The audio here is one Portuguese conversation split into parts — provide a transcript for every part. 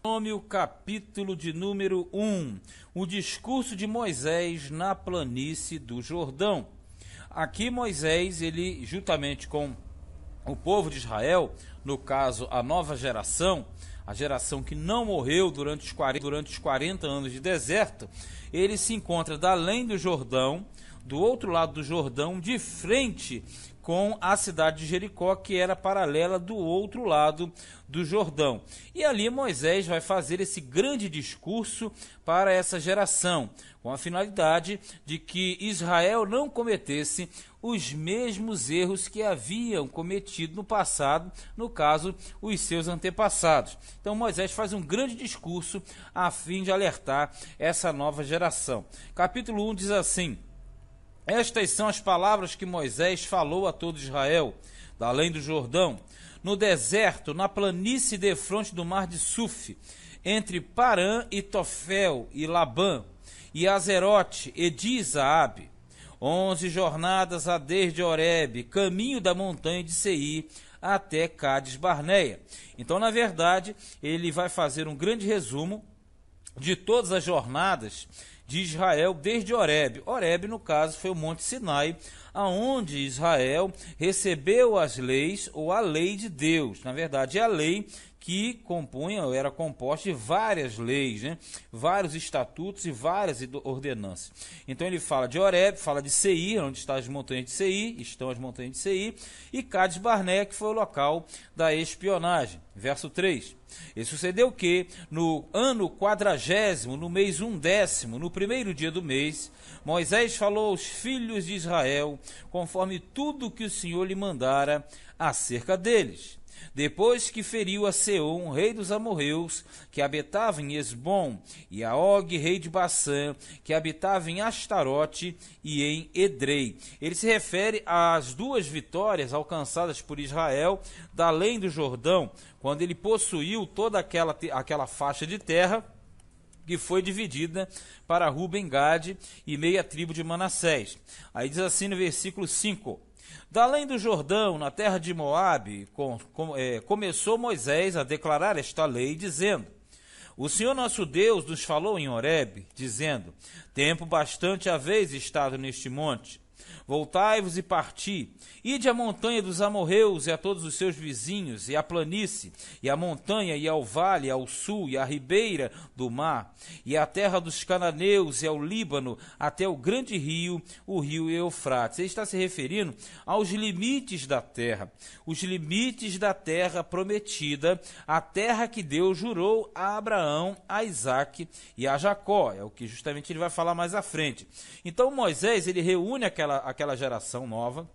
Nome o capítulo de número 1, o discurso de Moisés na planície do Jordão. Aqui Moisés, ele juntamente com o povo de Israel, no caso a nova geração, a geração que não morreu durante os 40 anos de deserto, ele se encontra da além do Jordão, do outro lado do Jordão, de frente com a cidade de Jericó, que era paralela do outro lado do Jordão. E ali Moisés vai fazer esse grande discurso para essa geração, com a finalidade de que Israel não cometesse os mesmos erros que haviam cometido no passado, no caso, os seus antepassados. Então Moisés faz um grande discurso a fim de alertar essa nova geração. Capítulo 1 diz assim: estas são as palavras que Moisés falou a todo Israel, da além do Jordão, no deserto, na planície defronte do mar de Suf, entre Parã e Tofel e Labã, e Azerote e Dizaabe, 11 jornadas a desde Horebe, caminho da montanha de Seir, até Cádiz Barneia. Então, na verdade, ele vai fazer um grande resumo de todas as jornadas de Israel desde Horebe. Horebe, no caso, foi o Monte Sinai, aonde Israel recebeu as leis, ou a lei de Deus. Na verdade, é a lei que compunha, ou era composta de várias leis, né? Vários estatutos e várias ordenanças. Então ele fala de Horebe, fala de Seir, onde estão as montanhas de Seir, e Cádiz Barneia, que foi o local da espionagem. Verso 3. E sucedeu que, no ano 40º, no mês 1º, no primeiro dia do mês, Moisés falou aos filhos de Israel, conforme tudo que o Senhor lhe mandara acerca deles. Depois que feriu a Seom, rei dos amorreus, que habitava em Esbom, e a Og, rei de Bassã, que habitava em Astarote e em Edrei. Ele se refere às duas vitórias alcançadas por Israel da além do Jordão, quando ele possuiu toda aquela faixa de terra que foi dividida para Ruben, Gade e meia tribo de Manassés. Aí diz assim no versículo 5: da além do Jordão, na terra de Moabe, começou Moisés a declarar esta lei, dizendo: o Senhor nosso Deus nos falou em Horebe, dizendo: tempo bastante haveis estado neste monte. Voltai-vos e parti, ide à montanha dos amorreus e a todos os seus vizinhos, e à planície, e à montanha, e ao vale, ao sul, e à ribeira do mar, e à terra dos cananeus, e ao Líbano, até o grande rio, o rio Eufrates. Ele está se referindo aos limites da terra, os limites da terra prometida, a terra que Deus jurou a Abraão, a Isaque e a Jacó. É o que justamente ele vai falar mais à frente. Então Moisés, ele reúne aquela geração nova.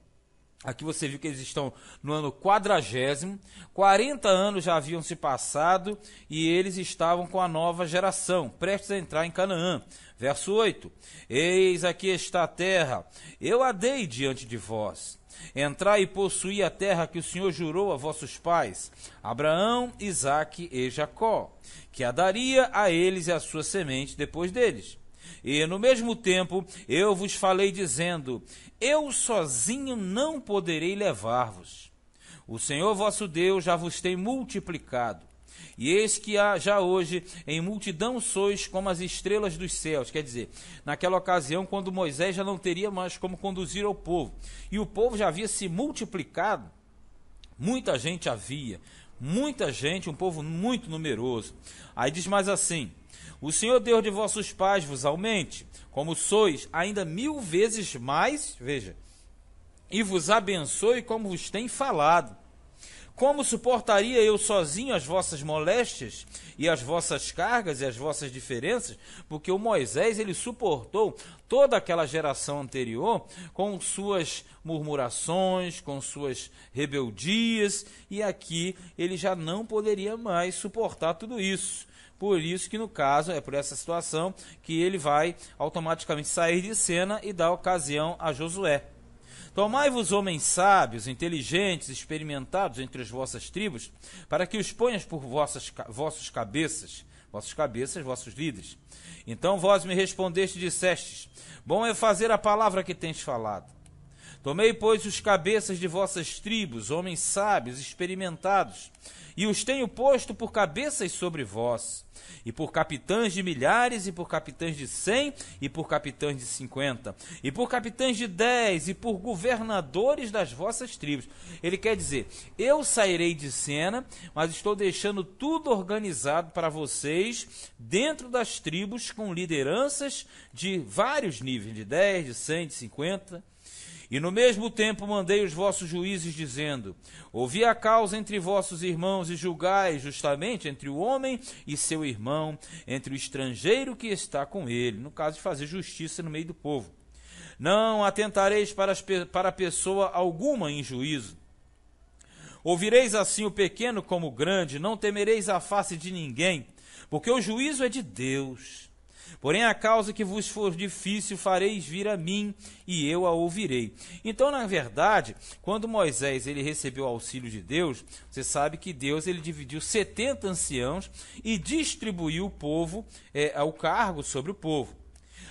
Aqui você viu que eles estão no ano 40º, 40 anos já haviam se passado e eles estavam com a nova geração, prestes a entrar em Canaã. Verso 8: eis aqui está a terra, eu a dei diante de vós. Entrai e possuí a terra que o Senhor jurou a vossos pais, Abraão, Isaque e Jacó, que a daria a eles e à sua semente depois deles. E no mesmo tempo eu vos falei dizendo: eu sozinho não poderei levar-vos. O Senhor vosso Deus já vos tem multiplicado. E eis que já hoje em multidão sois como as estrelas dos céus. Quer dizer, naquela ocasião, quando Moisés já não teria mais como conduzir ao povo, e o povo já havia se multiplicado, muita gente havia, muita gente, um povo muito numeroso. Aí diz mais assim: o Senhor Deus de vossos pais vos aumente, como sois, ainda 1000 vezes mais, veja, e vos abençoe como vos tem falado. Como suportaria eu sozinho as vossas moléstias e as vossas cargas e as vossas diferenças? Porque o Moisés, ele suportou toda aquela geração anterior com suas murmurações, com suas rebeldias, e aqui ele já não poderia mais suportar tudo isso. Por isso que, no caso, é por essa situação que ele vai automaticamente sair de cena e dar ocasião a Josué. Tomai-vos homens sábios, inteligentes, experimentados entre as vossas tribos, para que os ponhas por vossos cabeças, vossos líderes. Então vós me respondeste e dissestes: bom é fazer a palavra que tens falado. Tomei, pois, os cabeças de vossas tribos, homens sábios, experimentados, e os tenho posto por cabeças sobre vós, e por capitães de milhares, e por capitães de 100, e por capitães de 50, e por capitães de 10, e por governadores das vossas tribos. Ele quer dizer, eu sairei de cena, mas estou deixando tudo organizado para vocês, dentro das tribos, com lideranças de vários níveis, de 10, de 100, de 50. E no mesmo tempo mandei os vossos juízes, dizendo, ouvi a causa entre vossos irmãos e julgai justamente entre o homem e seu irmão, entre o estrangeiro que está com ele, no caso de fazer justiça no meio do povo. Não atentareis para pessoa alguma em juízo. Ouvireis assim o pequeno como o grande, não temereis a face de ninguém, porque o juízo é de Deus. Porém, a causa que vos for difícil, fareis vir a mim, e eu a ouvirei. Então, na verdade, quando Moisés ele recebeu o auxílio de Deus, você sabe que Deus ele dividiu 70 anciãos e distribuiu o povo, ao cargo sobre o povo.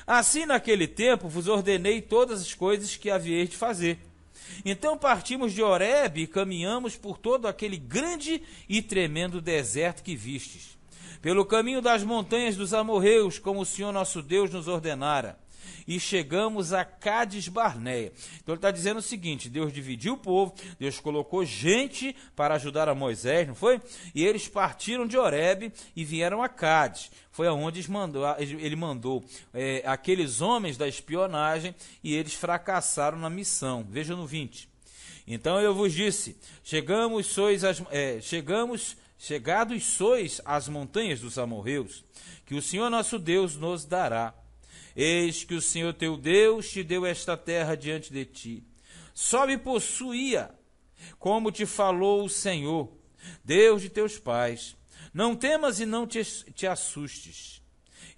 Assim, naquele tempo, vos ordenei todas as coisas que havíeis de fazer. Então partimos de Horebe e caminhamos por todo aquele grande e tremendo deserto que vistes, pelo caminho das montanhas dos amorreus, como o Senhor nosso Deus nos ordenara, e chegamos a Cádiz Barneia. Então ele está dizendo o seguinte, Deus dividiu o povo, Deus colocou gente para ajudar a Moisés, não foi? E eles partiram de Horebe e vieram a Cádiz. Foi aonde ele mandou aqueles homens da espionagem e eles fracassaram na missão. Veja no 20. Então eu vos disse, chegados sois às montanhas dos amorreus, que o Senhor nosso Deus nos dará. Eis que o Senhor teu Deus te deu esta terra diante de ti. Sobe e possuía, como te falou o Senhor, Deus de teus pais. Não temas e não te assustes.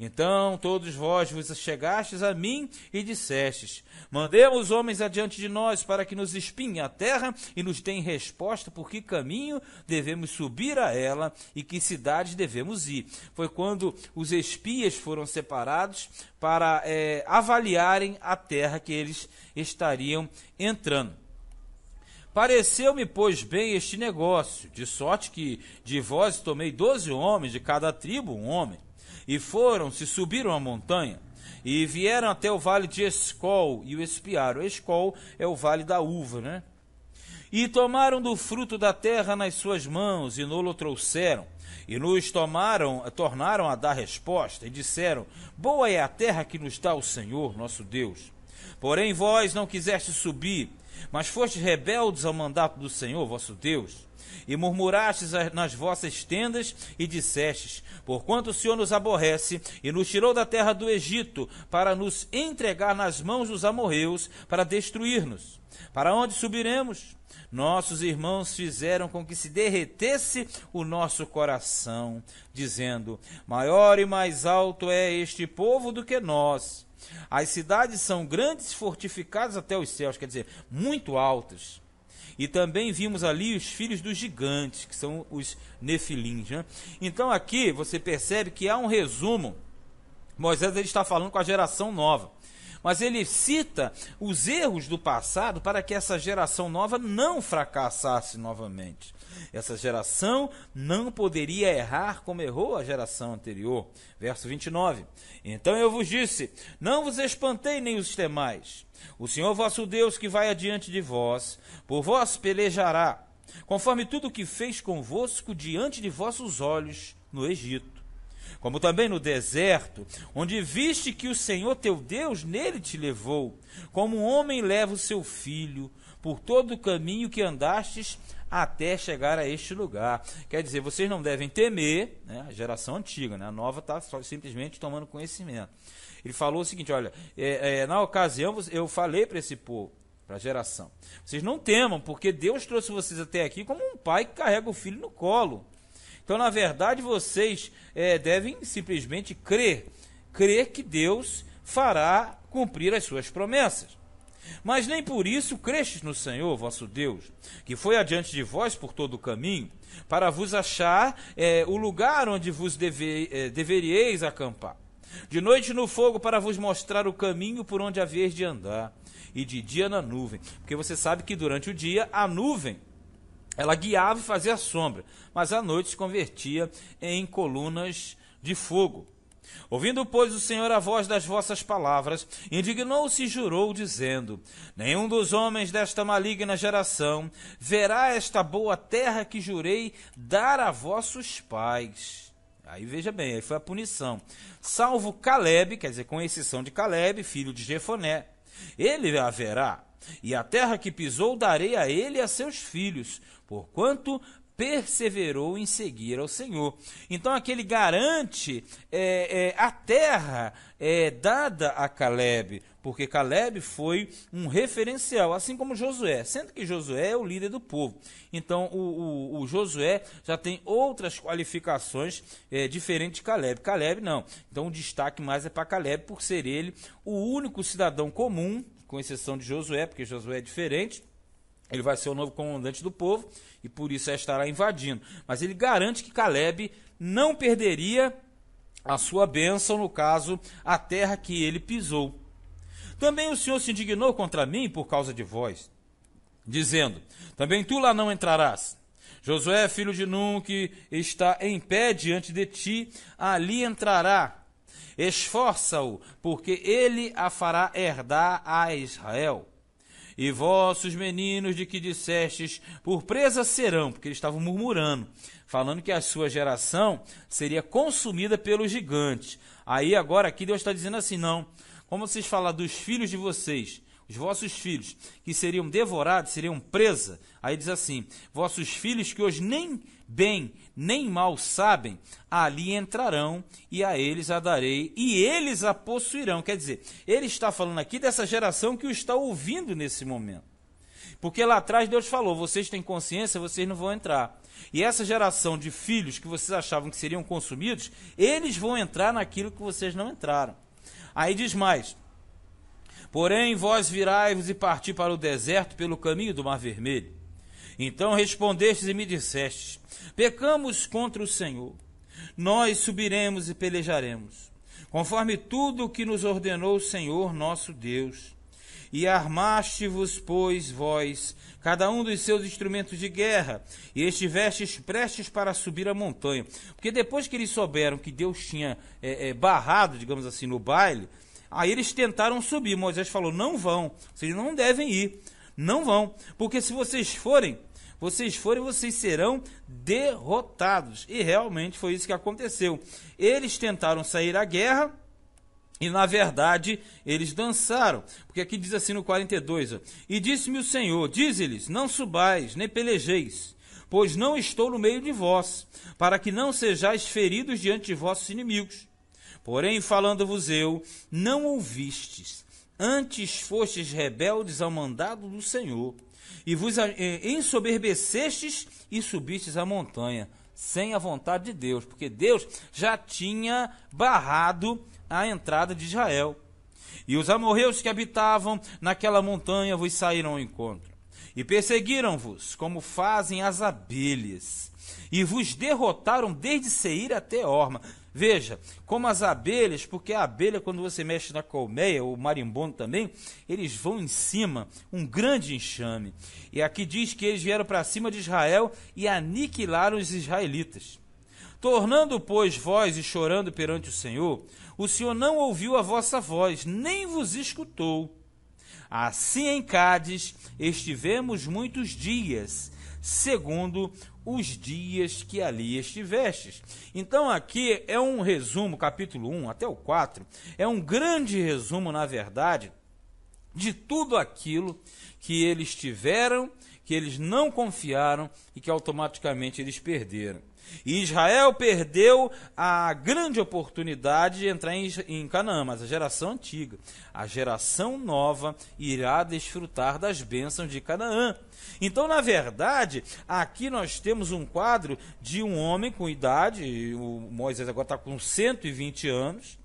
Então todos vós vos chegastes a mim e dissestes, mandemos homens adiante de nós para que nos espiem a terra e nos deem resposta por que caminho devemos subir a ela e que cidades devemos ir. Foi quando os espias foram separados para avaliarem a terra que eles estariam entrando. Pareceu-me, pois, bem este negócio, de sorte que de vós tomei 12 homens, de cada tribo um homem. E subiram a montanha, e vieram até o vale de Escol, e o espiaram. Escol é o vale da uva, né? E tomaram do fruto da terra nas suas mãos, e nolo trouxeram, e nos tornaram a dar resposta, e disseram, boa é a terra que nos dá o Senhor, nosso Deus. Porém vós não quisestes subir, mas fostes rebeldes ao mandato do Senhor, vosso Deus. E murmurastes nas vossas tendas e dissestes, porquanto o Senhor nos aborrece e nos tirou da terra do Egito para nos entregar nas mãos dos amorreus para destruir-nos. Para onde subiremos? Nossos irmãos fizeram com que se derretesse o nosso coração, dizendo, maior e mais alto é este povo do que nós. As cidades são grandes, fortificadas até os céus, quer dizer, muito altas. E também vimos ali os filhos dos gigantes, que são os nefilins, né? Então aqui você percebe que há um resumo. Moisés ele está falando com a geração nova. Mas ele cita os erros do passado para que essa geração nova não fracassasse novamente. Essa geração não poderia errar como errou a geração anterior. Verso 29. Então eu vos disse, não vos espantei nem os temais. O Senhor vosso Deus que vai adiante de vós, por vós pelejará, conforme tudo o que fez convosco diante de vossos olhos no Egito. Como também no deserto, onde viste que o Senhor teu Deus nele te levou, como um homem leva o seu filho, por todo o caminho que andastes até chegar a este lugar. Quer dizer, vocês não devem temer, né? A geração antiga, né? A nova está simplesmente tomando conhecimento. Ele falou o seguinte, olha, na ocasião eu falei para esse povo, para a geração, vocês não temam, porque Deus trouxe vocês até aqui como um pai que carrega o filho no colo. Então, na verdade, vocês devem simplesmente crer que Deus fará cumprir as suas promessas. Mas nem por isso crestes no Senhor, vosso Deus, que foi adiante de vós por todo o caminho, para vos achar o lugar onde vos deveríeis acampar. de noite no fogo para vos mostrar o caminho por onde haveis de andar, e de dia na nuvem, porque você sabe que durante o dia a nuvem ela guiava e fazia sombra, mas à noite se convertia em colunas de fogo. Ouvindo, pois, o Senhor a voz das vossas palavras, indignou-se e jurou, dizendo: nenhum dos homens desta maligna geração verá esta boa terra que jurei dar a vossos pais. Aí veja bem, aí foi a punição. Salvo Calebe, quer dizer, com exceção de Calebe, filho de Jefoné, ele a verá, e a terra que pisou darei a ele e a seus filhos, porquanto perseverou em seguir ao Senhor. Então aqui ele garante a terra dada a Calebe, porque Calebe foi um referencial, assim como Josué, sendo que Josué é o líder do povo. Então o Josué já tem outras qualificações diferentes de Calebe. Calebe não. Então o destaque mais é para Calebe, por ser ele o único cidadão comum, com exceção de Josué, porque Josué é diferente. Ele vai ser o novo comandante do povo e por isso estará invadindo. Mas ele garante que Calebe não perderia a sua bênção, no caso, a terra que ele pisou. Também o Senhor se indignou contra mim por causa de vós, dizendo: também tu lá não entrarás. Josué, filho de Num, que está em pé diante de ti, ali entrará. Esforça-o, porque ele a fará herdar a Israel. E vossos meninos de que dissestes, por presa serão, porque eles estavam murmurando, falando que a sua geração seria consumida pelos gigantes. Aí agora aqui Deus está dizendo assim, não, como vocês falam dos filhos de vocês, os vossos filhos, que seriam devorados, seriam presa, aí diz assim, vossos filhos que hoje nem bem nem mal sabem, ali entrarão e a eles a darei e eles a possuirão. Quer dizer, ele está falando aqui dessa geração que o está ouvindo nesse momento. Porque lá atrás Deus falou, vocês têm consciência, vocês não vão entrar. E essa geração de filhos que vocês achavam que seriam consumidos, eles vão entrar naquilo que vocês não entraram. Aí diz mais, porém vós virai-vos e parti para o deserto pelo caminho do Mar Vermelho. Então respondestes e me dissestes, pecamos contra o Senhor, nós subiremos e pelejaremos, conforme tudo o que nos ordenou o Senhor nosso Deus. E armaste-vos, pois, vós, cada um dos seus instrumentos de guerra, e estivestes prestes para subir a montanha. Porque depois que eles souberam que Deus tinha barrado, digamos assim, no baile, aí eles tentaram subir. Moisés falou, não vão, vocês não devem ir, não vão, porque se vocês forem, vocês serão derrotados. E realmente foi isso que aconteceu. Eles tentaram sair à guerra e, na verdade, eles dançaram. Porque aqui diz assim no 42, ó, e disse-me o Senhor, dize-lhes, não subais, nem pelejeis, pois não estou no meio de vós, para que não sejais feridos diante de vossos inimigos. Porém, falando-vos eu, não ouvistes, antes fostes rebeldes ao mandado do Senhor, e vos ensoberbecestes e subistes a montanha, sem a vontade de Deus, porque Deus já tinha barrado a entrada de Israel. E os amorreus que habitavam naquela montanha vos saíram ao encontro, e perseguiram-vos, como fazem as abelhas, e vos derrotaram desde Seir até Horma. Veja, como as abelhas, porque a abelha, quando você mexe na colmeia, o marimbondo também, eles vão em cima, um grande enxame. E aqui diz que eles vieram para cima de Israel e aniquilaram os israelitas. Tornando, pois, vós e chorando perante o Senhor não ouviu a vossa voz, nem vos escutou. Assim em Cádiz estivemos muitos dias, segundo os dias que ali estivestes. Então aqui é um resumo, capítulo 1 até o 4, é um grande resumo, na verdade, de tudo aquilo que eles tiveram, que eles não confiaram e que automaticamente eles perderam. E Israel perdeu a grande oportunidade de entrar em Canaã, mas a geração antiga, a geração nova, irá desfrutar das bênçãos de Canaã. Então, na verdade, aqui nós temos um quadro de um homem com idade, o Moisés agora está com 120 anos,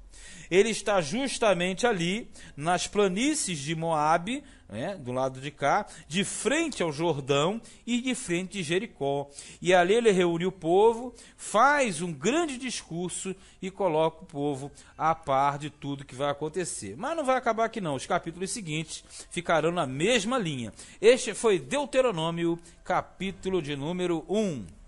ele está justamente ali, nas planícies de Moabe, né, do lado de cá, de frente ao Jordão e de frente de Jericó. E ali ele reúne o povo, faz um grande discurso e coloca o povo a par de tudo que vai acontecer. Mas não vai acabar aqui não, os capítulos seguintes ficarão na mesma linha. Este foi Deuteronômio, capítulo de número 1.